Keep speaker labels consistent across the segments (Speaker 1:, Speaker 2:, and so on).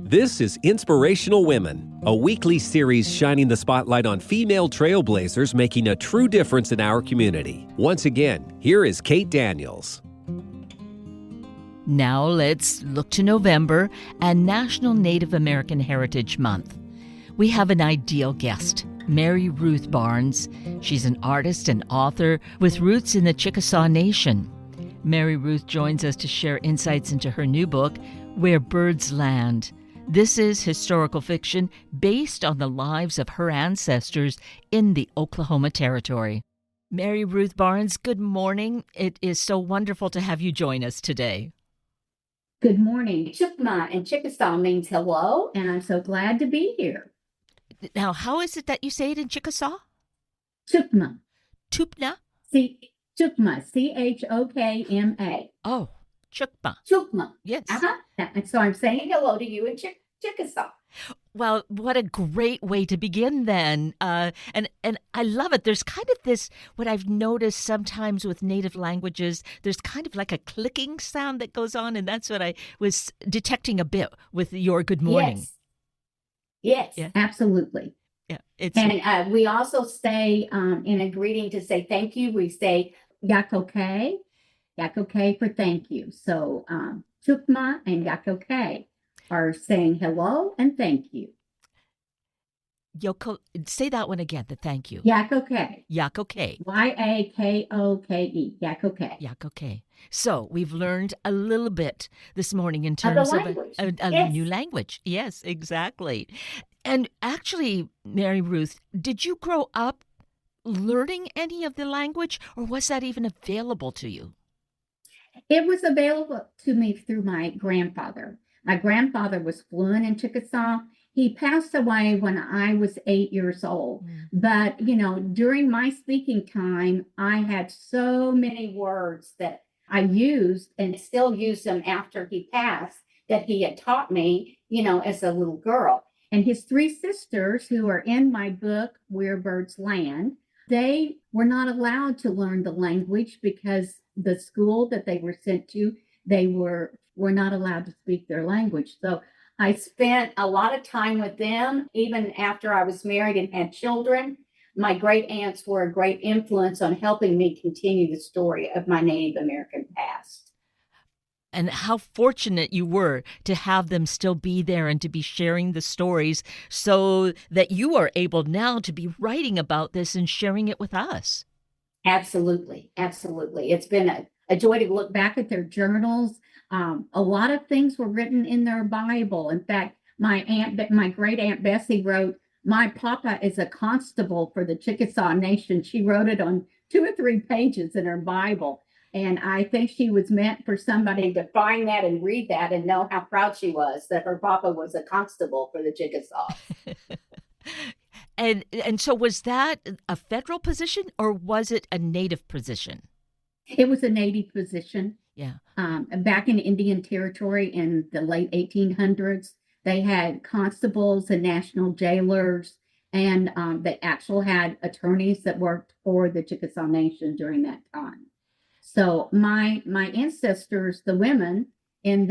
Speaker 1: This is Inspirational Women, a weekly series shining the spotlight on female trailblazers making a true difference in our community. Once again, here is Kate Daniels.
Speaker 2: Now let's look to November and National Native American Heritage Month. We have an ideal guest, Mary Ruth Barnes. She's an artist and author with roots in the Chickasaw Nation. Mary Ruth joins us to share insights into her new book, Where Birds Land. This is historical fiction based on the lives of her ancestors in the Oklahoma Territory. Mary Ruth Barnes, good morning. It is so wonderful to have you join us today.
Speaker 3: Good morning. Chukma in Chickasaw means hello, and I'm so glad to be here.
Speaker 2: Now, how is it that you say it in Chickasaw?
Speaker 3: Chukma.
Speaker 2: Tupna?
Speaker 3: Chukma, C-H-O-K-M-A.
Speaker 2: Oh, Chukma.
Speaker 3: Chukma.
Speaker 2: Yes.
Speaker 3: And so I'm saying hello to you in Chickasaw.
Speaker 2: Well, what a great way to begin then. And I love it. There's kind of this, what I've noticed sometimes with native languages, there's kind of like a clicking sound that goes on, and that's what I was detecting a bit with your good morning.
Speaker 3: Yes,
Speaker 2: Yeah.
Speaker 3: Absolutely.
Speaker 2: Yeah.
Speaker 3: And we also say in a greeting to say thank you, we say yakoke for thank you. So Chukma and yakoke are saying hello and thank you.
Speaker 2: Yoko, say that one again, the thank you.
Speaker 3: Yakoke.
Speaker 2: Yakoke.
Speaker 3: Y-A-K-O-K-E. Yakoke.
Speaker 2: Yakoke. So we've learned a little bit this morning in terms of a new language. Yes, exactly. And actually, Mary Ruth, did you grow up learning any of the language, or was that even available to you?
Speaker 3: It was available to me through my grandfather. My grandfather was fluent in Chickasaw. He passed away when I was 8 years old. But, during my speaking time, I had so many words that I used and still use them after he passed that he had taught me, as a little girl. And his three sisters, who are in my book, Where Birds Land, they were not allowed to learn the language because the school that they were sent to, they were not allowed to speak their language. So I spent a lot of time with them, even after I was married and had children. My great aunts were a great influence on helping me continue the story of my Native American past.
Speaker 2: And how fortunate you were to have them still be there and to be sharing the stories so that you are able now to be writing about this and sharing it with us.
Speaker 3: Absolutely. Absolutely. It's been a joy to look back at their journals. A lot of things were written in their Bible. In fact, my great aunt Bessie wrote, "My papa is a constable for the Chickasaw Nation." She wrote it on 2 or 3 pages in her Bible. And I think she was meant for somebody to find that and read that and know how proud she was that her papa was a constable for the Chickasaw.
Speaker 2: And so was that a federal position or was it a native position?
Speaker 3: It was a native position.
Speaker 2: Yeah.
Speaker 3: Back in Indian Territory in the late 1800s, they had constables and national jailers, and they actually had attorneys that worked for the Chickasaw Nation during that time. So my ancestors, the women in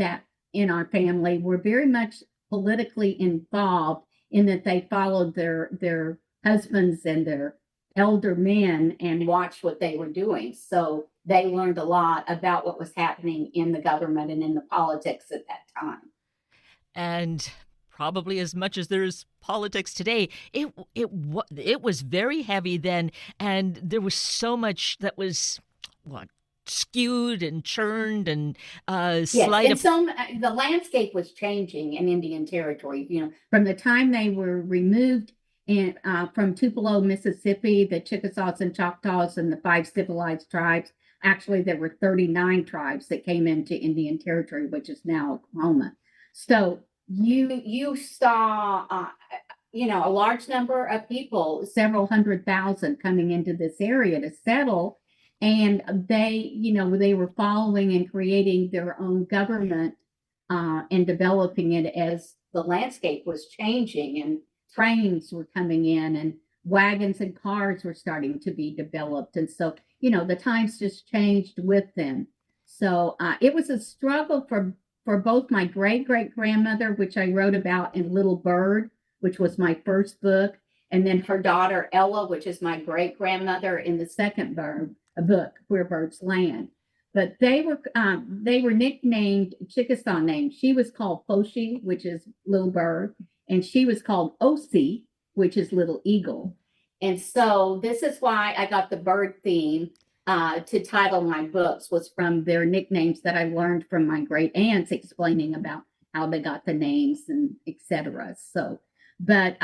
Speaker 3: our family, were very much politically involved in that they followed their husbands and their elder men and watched what they were doing. So they learned a lot about what was happening in the government and in the politics at that time.
Speaker 2: And probably as much as there's politics today, it was very heavy then, and there was so much that was skewed and churned and
Speaker 3: the landscape was changing in Indian Territory. From the time they were removed from Tupelo, Mississippi, the Chickasaws and Choctaws and the 5 civilized tribes. Actually, there were 39 tribes that came into Indian Territory, which is now Oklahoma. So you saw a large number of people, several 100,000, coming into this area to settle. And they were following and creating their own government and developing it as the landscape was changing, and trains were coming in and wagons and cars were starting to be developed. And so, the times just changed with them. So it was a struggle for both my great-great-grandmother, which I wrote about in Little Bird, which was my first book, and then her daughter Ella, which is my great-grandmother in the second book, Where Birds Land. But they were nicknamed Chickasaw names. She was called Foshi, which is Little Bird, and she was called Osi, which is Little Eagle. And so this is why I got the bird theme to title my books, was from their nicknames that I learned from my great aunts explaining about how they got the names and etc. So, but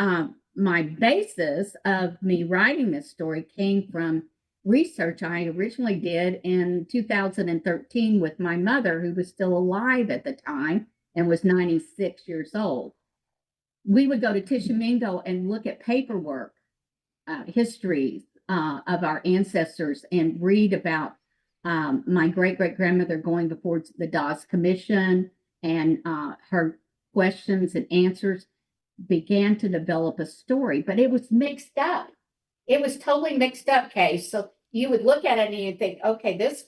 Speaker 3: my basis of me writing this story came from research I originally did in 2013 with my mother, who was still alive at the time and was 96 years old. We would go to Tishomingo and look at paperwork, histories of our ancestors, and read about my great-great-grandmother going before the Dawes Commission, and her questions and answers began to develop a story, but it was mixed up. It was totally mixed up, Kay. So you would look at it and you think, okay, this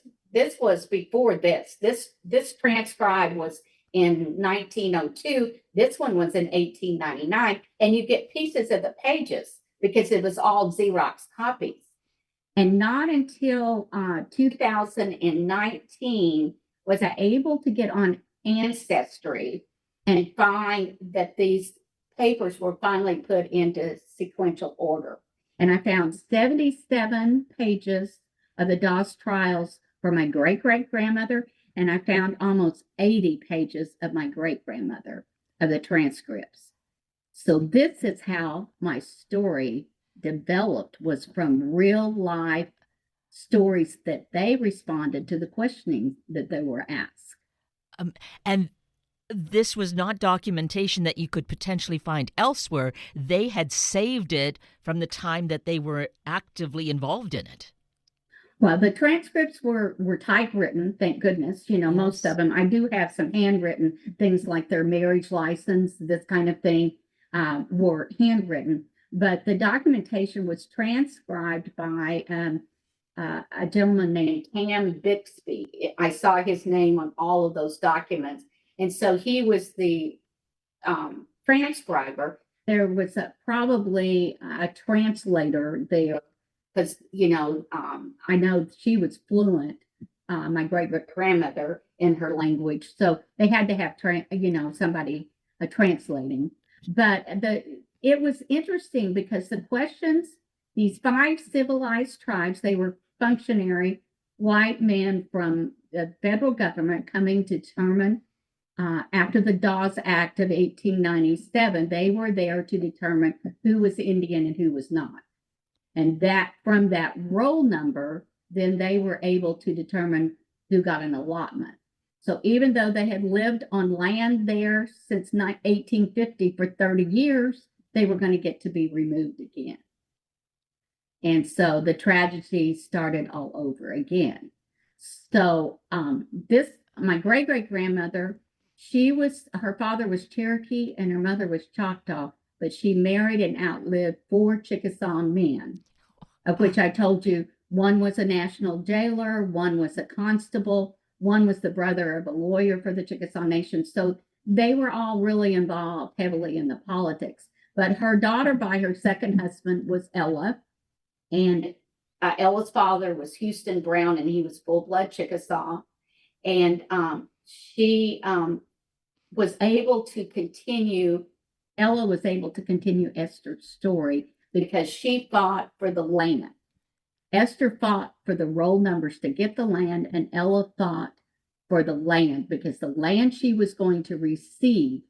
Speaker 3: was before this. This transcribed was in 1902. This one was in 1899. And you get pieces of the pages because it was all Xerox copies. And not until 2019 was I able to get on Ancestry and find that these papers were finally put into sequential order. And I found 77 pages of the Dawes trials for my great-great-grandmother, and I found almost 80 pages of my great-grandmother of the transcripts. So this is how my story developed, was from real life stories that they responded to the questioning that they were asked.
Speaker 2: And this was not documentation that you could potentially find elsewhere. They had saved it from the time that they were actively involved in it.
Speaker 3: Well, the transcripts were typewritten, thank goodness. You know, yes. Most of them. I do have some handwritten things like their marriage license, this kind of thing, were handwritten. But the documentation was transcribed by a gentleman named Tam Bixby. I saw his name on all of those documents. And so he was the transcriber. There was probably a translator there, because, you know, I know she was fluent, my great-grandmother, in her language. So they had to have, somebody translating. But it was interesting because the questions, these 5 civilized tribes, they were functionary white men from the federal government coming to determine, after the Dawes Act of 1897, they were there to determine who was Indian and who was not. And that from that roll number, then they were able to determine who got an allotment. So even though they had lived on land there since 1850 for 30 years, they were going to get to be removed again. And so the tragedy started all over again. So my great-great-grandmother, her father was Cherokee and her mother was Choctaw, but she married and outlived 4 Chickasaw men, of which I told you one was a national jailer, one was a constable, one was the brother of a lawyer for the Chickasaw Nation. So they were all really involved heavily in the politics. But her daughter by her second husband was Ella, and Ella's father was Houston Brown, and he was full-blood Chickasaw. And she was able to continue, Ella was able to continue Esther's story because she fought for the land. Esther fought for the roll numbers to get the land, and Ella fought for the land because the land she was going to receive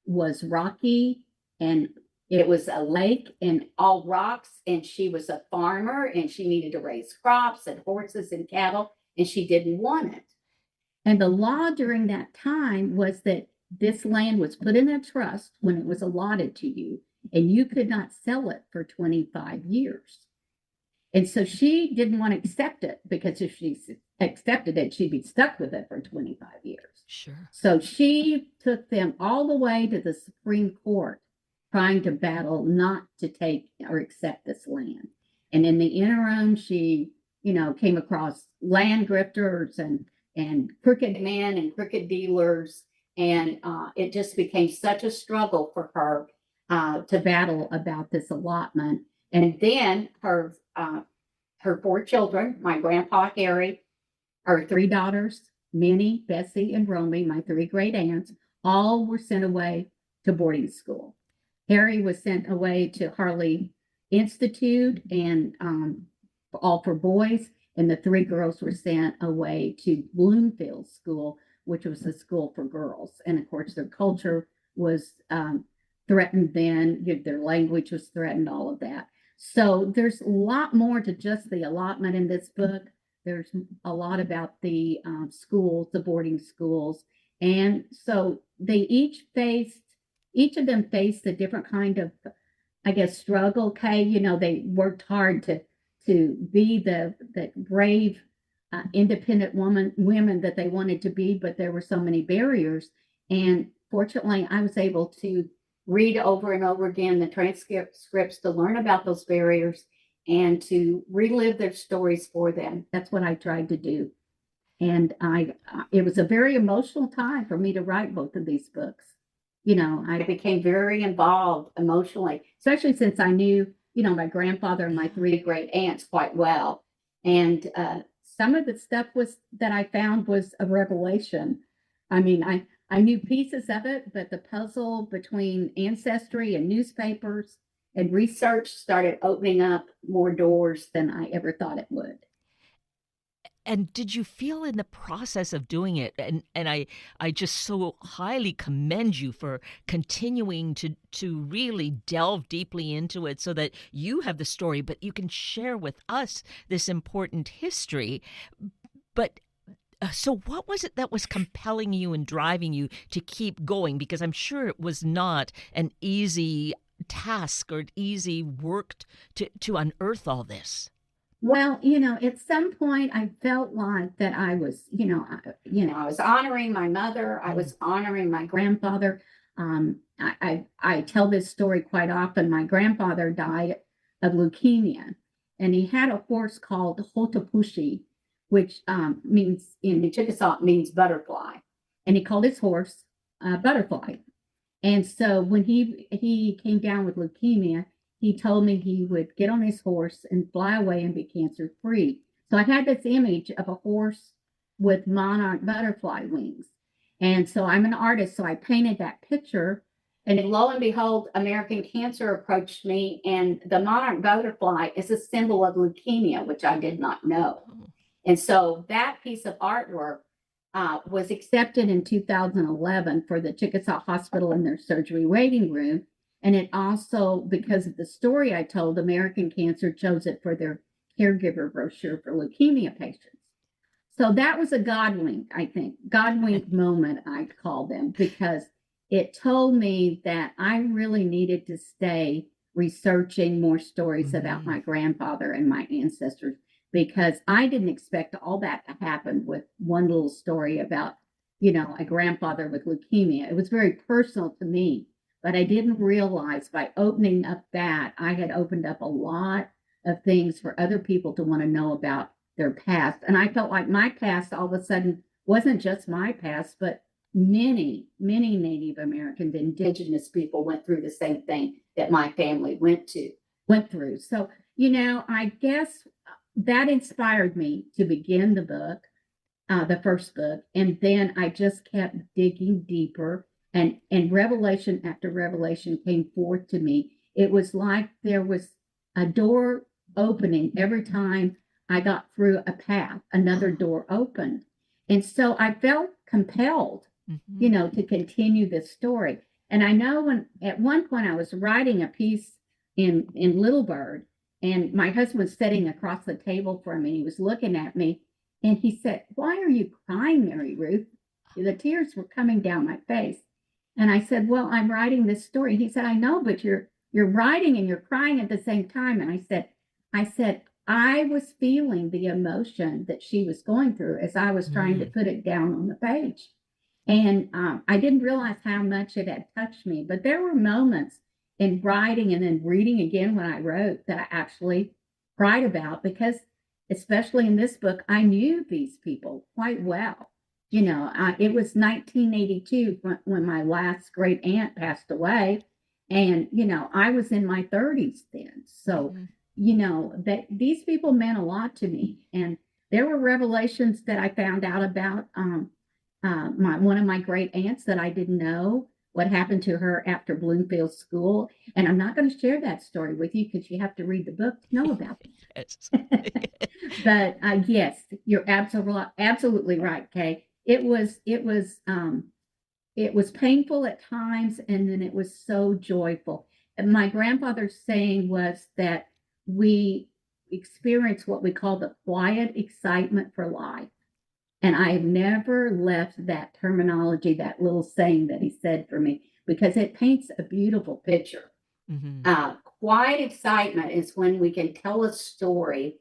Speaker 3: was rocky, and it was a lake and all rocks, and she was a farmer, and she needed to raise crops and horses and cattle, and she didn't want it. And the law during that time was that this land was put in a trust when it was allotted to you, and you could not sell it for 25 years. And so she didn't want to accept it, because if she accepted it, she'd be stuck with it for 25 years.
Speaker 2: Sure. So
Speaker 3: she took them all the way to the Supreme Court, trying to battle not to take or accept this land. And in the interim, she, came across land grifters and crooked men and crooked dealers. And it just became such a struggle for her to battle about this allotment. And then her 4 children, my grandpa Harry, her 3 daughters, Minnie, Bessie, and Romy, my 3 great aunts, all were sent away to boarding school. Harry was sent away to Harley Institute and all for boys, and the 3 girls were sent away to Bloomfield School, which was a school for girls. And of course, their culture was threatened then, their language was threatened, all of that. So there's a lot more to just the allotment in this book. There's a lot about the schools, the boarding schools. And so they each of them faced a different kind of, I guess, struggle. Okay, they worked hard to be the brave, independent women that they wanted to be, but there were so many barriers. And fortunately, I was able to read over and over again the transcripts to learn about those barriers and to relive their stories for them. That's what I tried to do. And it was a very emotional time for me to write both of these books. I became very involved emotionally, especially since I knew, my grandfather and my 3 great aunts quite well. And some of the stuff that I found was a revelation. I mean, I knew pieces of it, but the puzzle between ancestry and newspapers and research started opening up more doors than I ever thought it would.
Speaker 2: And did you feel in the process of doing it, and I just so highly commend you for continuing to really delve deeply into it so that you have the story, but you can share with us this important history. But so what was it that was compelling you and driving you to keep going? Because I'm sure it was not an easy task or easy work to unearth all this.
Speaker 3: Well, at some point I felt like that I was, I was honoring my mother. I was honoring my grandfather. I tell this story quite often. My grandfather died of leukemia, and he had a horse called Hotapushi, which means in Chickasaw means butterfly, and he called his horse Butterfly. And so when he came down with leukemia, he told me he would get on his horse and fly away and be cancer free. So I had this image of a horse with monarch butterfly wings. And so I'm an artist, so I painted that picture. And lo and behold, American Cancer approached me, and the monarch butterfly is a symbol of leukemia, which I did not know. And so that piece of artwork was accepted in 2011 for the Chickasaw Hospital in their surgery waiting room. And it also, because of the story I told, American Cancer chose it for their caregiver brochure for leukemia patients. So that was a God wink, I think, God wink moment, I call them, because it told me that I really needed to stay researching more stories about my grandfather and my ancestors, because I didn't expect all that to happen with one little story about, a grandfather with leukemia. It was very personal to me. But I didn't realize by opening up that I had opened up a lot of things for other people to want to know about their past. And I felt like my past all of a sudden wasn't just my past, but many, many Native Americans, indigenous people went through the same thing that my family went through. So, I guess that inspired me to begin the book, the first book. And then I just kept digging deeper. And revelation after revelation came forth to me. It was like there was a door opening every time I got through a path, another door opened. And so I felt compelled, to continue this story. And I know at one point I was writing a piece in Little Bird, and my husband was sitting across the table from me. He was looking at me, and he said, "Why are you crying, Mary Ruth?" The tears were coming down my face. And I said, "Well, I'm writing this story." He said, "I know, but you're writing and you're crying at the same time." And I said, I was feeling the emotion that she was going through as I was trying to put it down on the page. And I didn't realize how much it had touched me. But there were moments in writing and then reading again when I wrote that I actually cried about, because especially in this book, I knew these people quite well. It was 1982 when my last great aunt passed away. And, I was in my 30s then. So,
Speaker 2: Mm-hmm.
Speaker 3: that these people meant a lot to me. And there were revelations that I found out about one of my great aunts that I didn't know what happened to her after Bloomfield School. And I'm not going to share that story with you because you have to read the book to know about
Speaker 2: Yes.
Speaker 3: it. But yes, you're absolutely right, Kay. It was painful at times, and then it was so joyful. And my grandfather's saying was that we experience what we call the quiet excitement for life. And I have never left that terminology, that little saying that he said for me, because it paints a beautiful picture.
Speaker 2: Mm-hmm.
Speaker 3: Quiet excitement is when we can tell a story,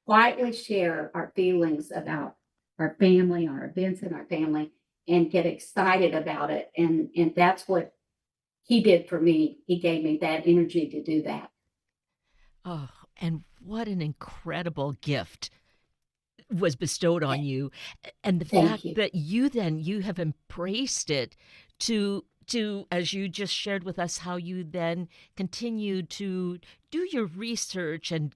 Speaker 3: quietly share our feelings about our family, our events in our family, and get excited about it. And that's what he did for me. He gave me that energy to do that.
Speaker 2: Oh, and what an incredible gift was bestowed on you, and the
Speaker 3: Thank
Speaker 2: fact
Speaker 3: you.
Speaker 2: that you have embraced it to as you just shared with us, how you then continue to do your research and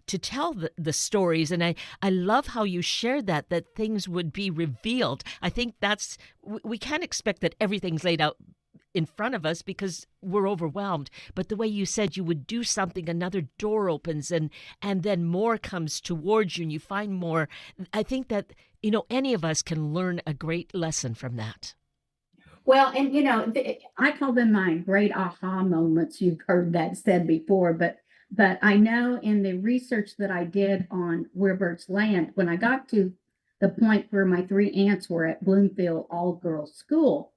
Speaker 2: to tell the stories. And I love how you shared that things would be revealed. I think that's we can't expect that everything's laid out in front of us because we're overwhelmed, but the way you said you would do something, another door opens, and then more comes towards you and you find more. I think that any of us can learn a great lesson from that.
Speaker 3: Well, and I call them my great aha moments. You've heard that said before, but I know in the research that I did on Werebert's land, when I got to the point where my three aunts were at Bloomfield All Girls School,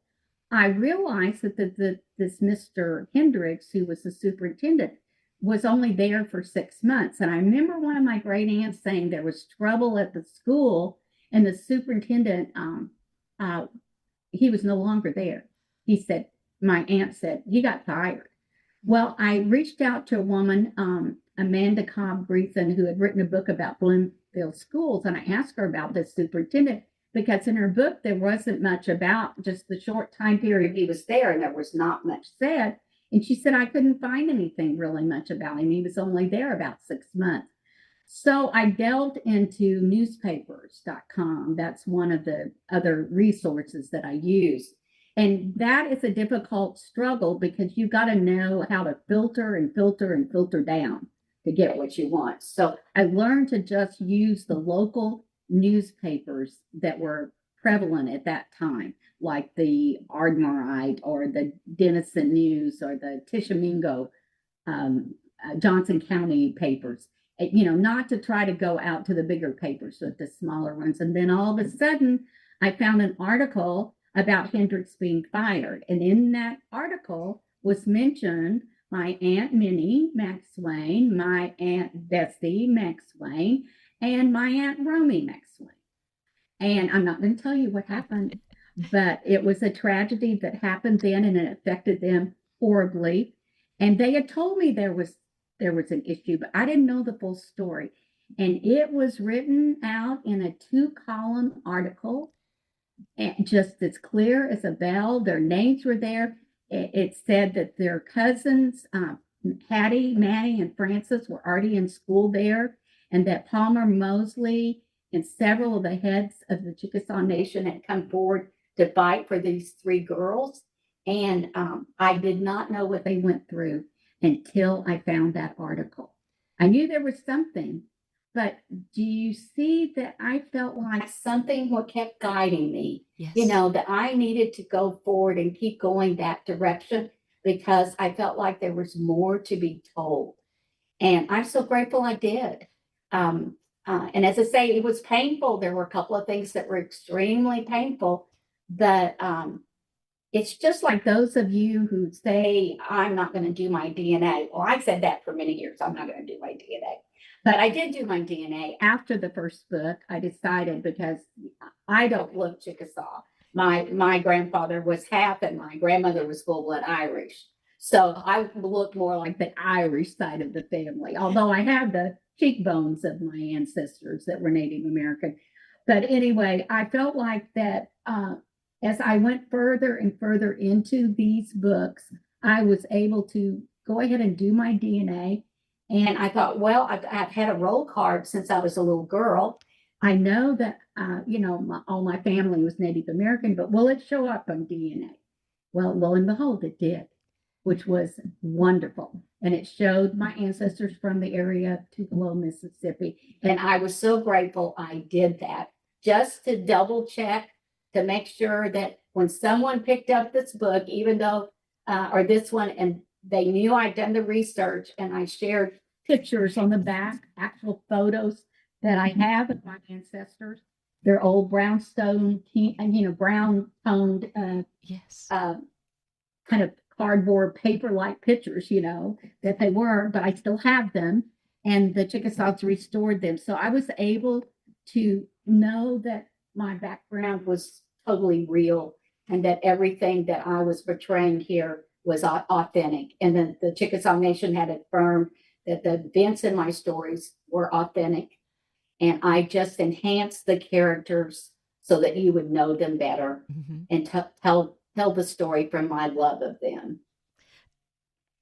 Speaker 3: I realized that this Mr. Hendricks, who was the superintendent, was only there for 6 months. And I remember one of my great aunts saying there was trouble at the school, and the superintendent uh, he was no longer there. He said, my aunt said, he got fired. Well, I reached out to a woman, Amanda Cobb Griffin, who had written a book about Bloomfield schools, and I asked her about this superintendent because in her book there wasn't much about just the short time period he was there, and there was not much said. And she said I couldn't find anything really much about him. He was only there about 6 months. So I delved into newspapers.com. That's one of the other resources that I use. And that is a difficult struggle because you've got to know how to filter and filter and filter down to get what you want. So I learned to just use the local newspapers that were prevalent at that time, like the Ardmorite or the Denison News or the Tishomingo Johnson County papers. Not to try to go out to the bigger papers, but the smaller ones. And then all of a sudden, I found an article about Hendricks being fired. And in that article was mentioned my Aunt Minnie McSwain, my Aunt Bessie McSwain, and my Aunt Romy McSwain. And I'm not going to tell you what happened, but it was a tragedy that happened then and it affected them horribly. And they had told me there was an issue, but I didn't know the full story. And it was written out in a 2-column article, and just as clear as a bell. Their names were there. It said that their cousins, Hattie, Manny, and Francis, were already in school there, and that Palmer Mosley and several of the heads of the Chickasaw Nation had come forward to fight for these 3 girls. And I did not know what they went through until I found that article. I knew there was something, but do you see that I felt like something what kept guiding me?
Speaker 2: Yes.
Speaker 3: That I needed to go forward and keep going that direction because I felt like there was more to be told. And I'm so grateful I did. And as I say, it was painful. There were a couple of things that were extremely painful, but it's just like those of you who say, I'm not going to do my DNA. Well, I said that for many years. I'm not going to do my DNA. But I did do my DNA after the first book. I decided because I don't look Chickasaw. My grandfather was half and my grandmother was full-blood Irish. So I look more like the Irish side of the family, although I have the cheekbones of my ancestors that were Native American. But anyway, I felt like that as I went further and further into these books, I was able to go ahead and do my DNA. And I thought, well, I've had a roll card since I was a little girl. I know that, all my family was Native American, but will it show up on DNA? Well, lo and behold, it did, which was wonderful. And it showed my ancestors from the area of Tupelo, Mississippi. And I was so grateful I did that just to double check to make sure that when someone picked up this book, even though, or this one, and they knew I'd done the research and I shared pictures on the back, actual photos that I have of my ancestors. They're old brownstone, brown toned,
Speaker 2: Yes.
Speaker 3: kind of cardboard paper-like pictures, that they were, but I still have them. And the Chickasaws restored them. So I was able to know that my background was totally real and that everything that I was portraying here was authentic. And then the Chickasaw Nation had affirmed that the events in my stories were authentic. And I just enhanced the characters so that you would know them better and tell the story from my love of them.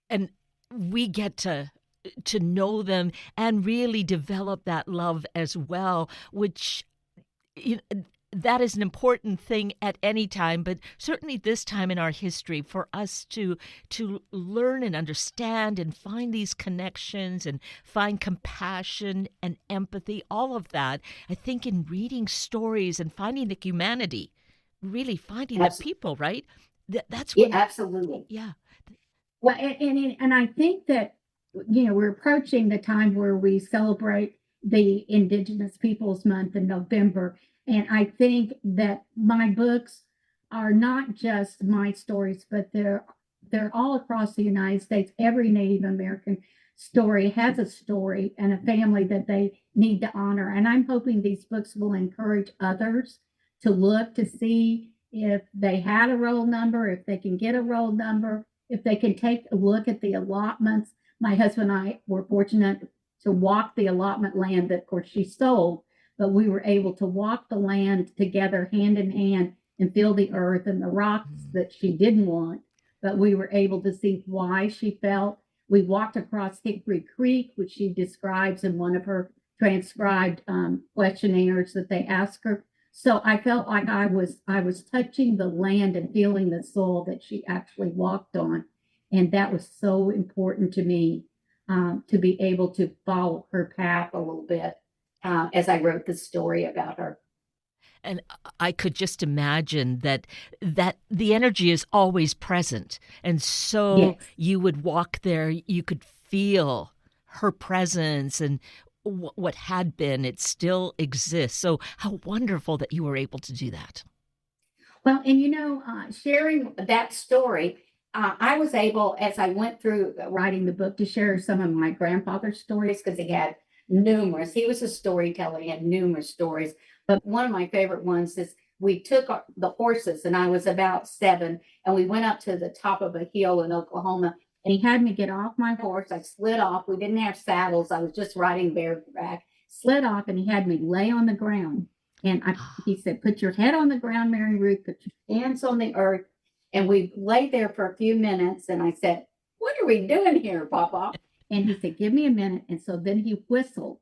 Speaker 2: And we get to know them and really develop that love as well, which that is an important thing at any time, but certainly this time in our history for us to learn and understand and find these connections and find compassion and empathy, all of that. I think in reading stories and finding the humanity, really finding the people, right? That's what,
Speaker 3: absolutely.
Speaker 2: Yeah.
Speaker 3: Well, and I think that, we're approaching the time where we celebrate the Indigenous Peoples Month in November. And I think that my books are not just my stories, but they're all across the United States. Every Native American story has a story and a family that they need to honor. And I'm hoping these books will encourage others to look to see if they had a roll number, if they can get a roll number, if they can take a look at the allotments. My husband and I were fortunate to walk the allotment land that, of course, she sold, but we were able to walk the land together hand in hand and feel the earth and the rocks that she didn't want, but we were able to see why she felt. We walked across Hickory Creek, which she describes in one of her transcribed questionnaires that they asked her. So I felt like I was touching the land and feeling the soil that she actually walked on. And that was so important to me, to be able to follow her path a little bit. As I wrote the story about her.
Speaker 2: And I could just imagine that the energy is always present. And so you would walk there, you could feel her presence and what had been, it still exists. So how wonderful that you were able to do that.
Speaker 3: Well, and sharing that story, I was able, as I went through writing the book, to share some of my grandfather's stories because he had numerous. He was a storyteller. He had numerous stories. But one of my favorite ones is we took the horses, and I was about 7, and we went up to the top of a hill in Oklahoma, and he had me get off my horse. I slid off. We didn't have saddles. I was just riding bareback. Slid off, and he had me lay on the ground. And he said, put your head on the ground, Mary Ruth, put your hands on the earth. And we lay there for a few minutes, and I said, what are we doing here, Papa? And he said, give me a minute. And so then he whistled.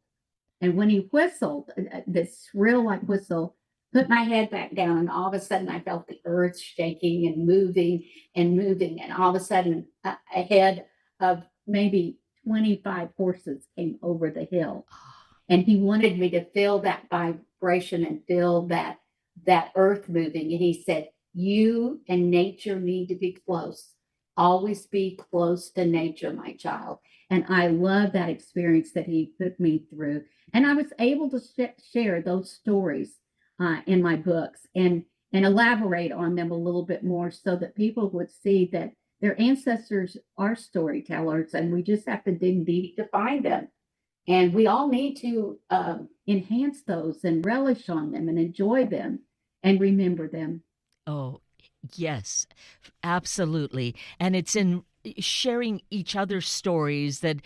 Speaker 3: And when he whistled, this shrill like whistle, put my head back down. And all of a sudden I felt the earth shaking and moving and moving. And all of a sudden a head of maybe 25 horses came over the hill. And he wanted me to feel that vibration and feel that earth moving. And he said, you and nature need to be close. Always be close to nature, my child. And I love that experience that he put me through. And I was able to share those stories in my books and elaborate on them a little bit more so that people would see that their ancestors are storytellers and we just have to dig deep to find them. And we all need to enhance those and relish on them and enjoy them and remember them.
Speaker 2: Oh, yes, absolutely. And it's in sharing each other's stories that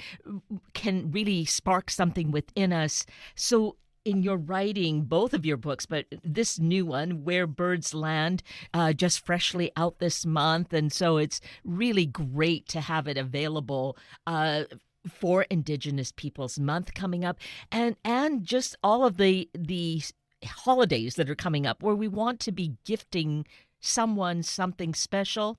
Speaker 2: can really spark something within us. So in your writing, both of your books, but this new one, Where Birds Land, just freshly out this month. And so it's really great to have it available for Indigenous Peoples Month coming up, and just all of the holidays that are coming up where we want to be gifting someone something special.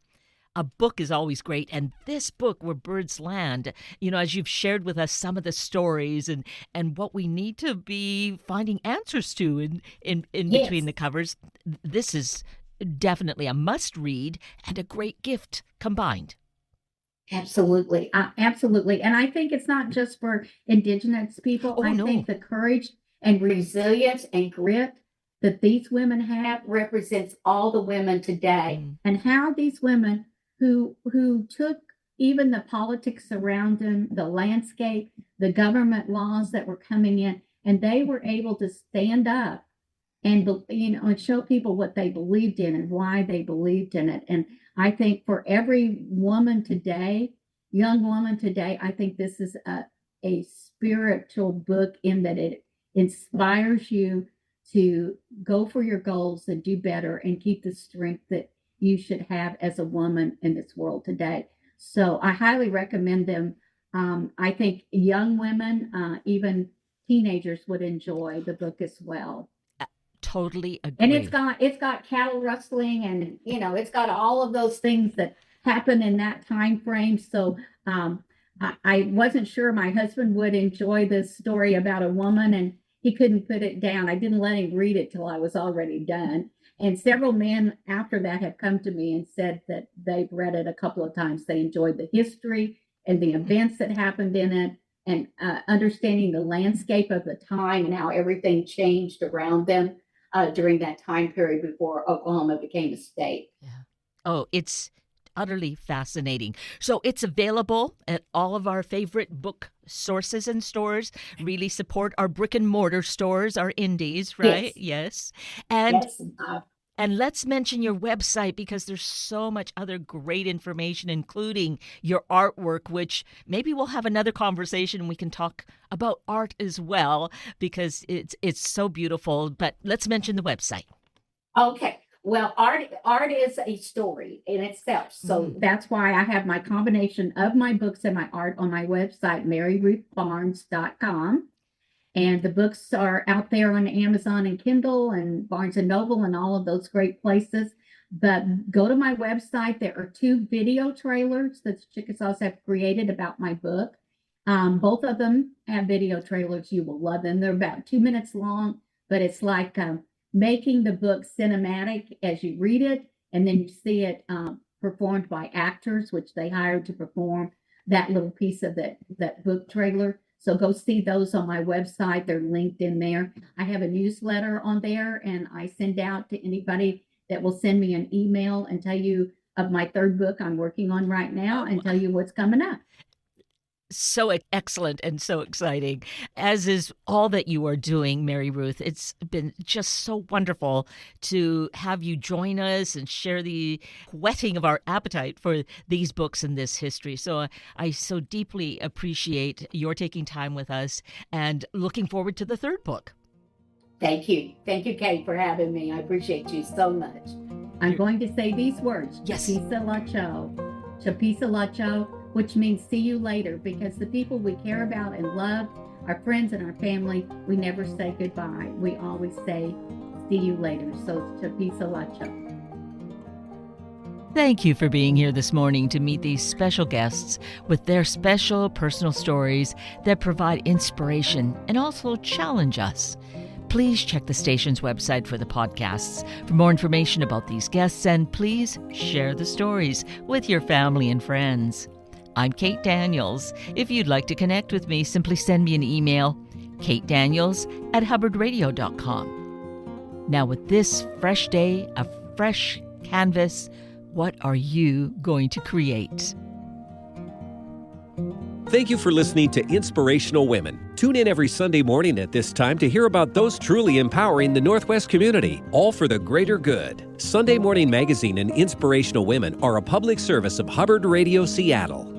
Speaker 2: A book is always great. And this book, Where Birds Land, as you've shared with us some of the stories and what we need to be finding answers to in
Speaker 3: Yes.
Speaker 2: between the covers, this is definitely a must read and a great gift combined.
Speaker 3: Absolutely. Absolutely. And I think it's not just for Indigenous people.
Speaker 2: Oh,
Speaker 3: I
Speaker 2: no.
Speaker 3: think the courage and resilience and grit that these women have represents all the women today, and how these women who took even the politics around them, the landscape, the government laws that were coming in, and they were able to stand up and and show people what they believed in and why they believed in it. And I think for every woman today, young woman today, I think this is a spiritual book in that it inspires you to go for your goals and do better and keep the strength that you should have as a woman in this world today. So I highly recommend them. I think young women, even teenagers, would enjoy the book as well.
Speaker 2: Totally agree.
Speaker 3: And it's got cattle rustling, and it's got all of those things that happen in that time frame. So I wasn't sure my husband would enjoy this story about a woman, and he couldn't put it down. I didn't let him read it till I was already done. And several men after that have come to me and said that they've read it a couple of times. They enjoyed the history and the events that happened in it, and understanding the landscape of the time and how everything changed around them during that time period before Oklahoma became a state.
Speaker 2: Yeah. Oh, it's utterly fascinating. So it's available at all of our favorite book sources and stores. Really support our brick and mortar stores, our indies, right? Yes. And
Speaker 3: Yes.
Speaker 2: and let's mention your website, because there's so much other great information, including your artwork, which maybe we'll have another conversation and we can talk about art as well, because it's so beautiful. But let's mention the website.
Speaker 3: Okay. Well, art is a story in itself. So that's why I have my combination of my books and my art on my website, maryruthbarnes.com. And the books are out there on Amazon and Kindle and Barnes and Noble and all of those great places. But go to my website. There are 2 video trailers that Chickasaws have created about my book. Both of them have video trailers. You will love them. They're about 2 minutes long, but it's like making the book cinematic as you read it, and then you see it performed by actors, which they hired to perform that little piece of that book trailer. So go see those on my website. They're linked in there. I have a newsletter on there, and I send out to anybody that will send me an email and tell you of my 3rd book I'm working on right now and tell you what's coming up.
Speaker 2: So excellent and so exciting, as is all that you are doing, Mary Ruth. It's been just so wonderful to have you join us and share the whetting of our appetite for these books and this history. So I so deeply appreciate your taking time with us, and looking forward to the 3rd book.
Speaker 3: Thank you. Thank you, Kate, for having me. I appreciate you so much. I'm going to say these words.
Speaker 2: Yes.
Speaker 3: Chapisa Lacho, which means see you later, because the people we care about and love, our friends and our family, we never say goodbye. We always say, see you later. So Chapisa Lacho.
Speaker 2: Thank you for being here this morning to meet these special guests with their special personal stories that provide inspiration and also challenge us. Please check the station's website for the podcasts for more information about these guests, and please share the stories with your family and friends. I'm Kate Daniels. If you'd like to connect with me, simply send me an email, katedaniels@hubbardradio.com. Now, with this fresh day, a fresh canvas, what are you going to create?
Speaker 1: Thank you for listening to Inspirational Women. Tune in every Sunday morning at this time to hear about those truly empowering the Northwest community, all for the greater good. Sunday Morning Magazine and Inspirational Women are a public service of Hubbard Radio Seattle.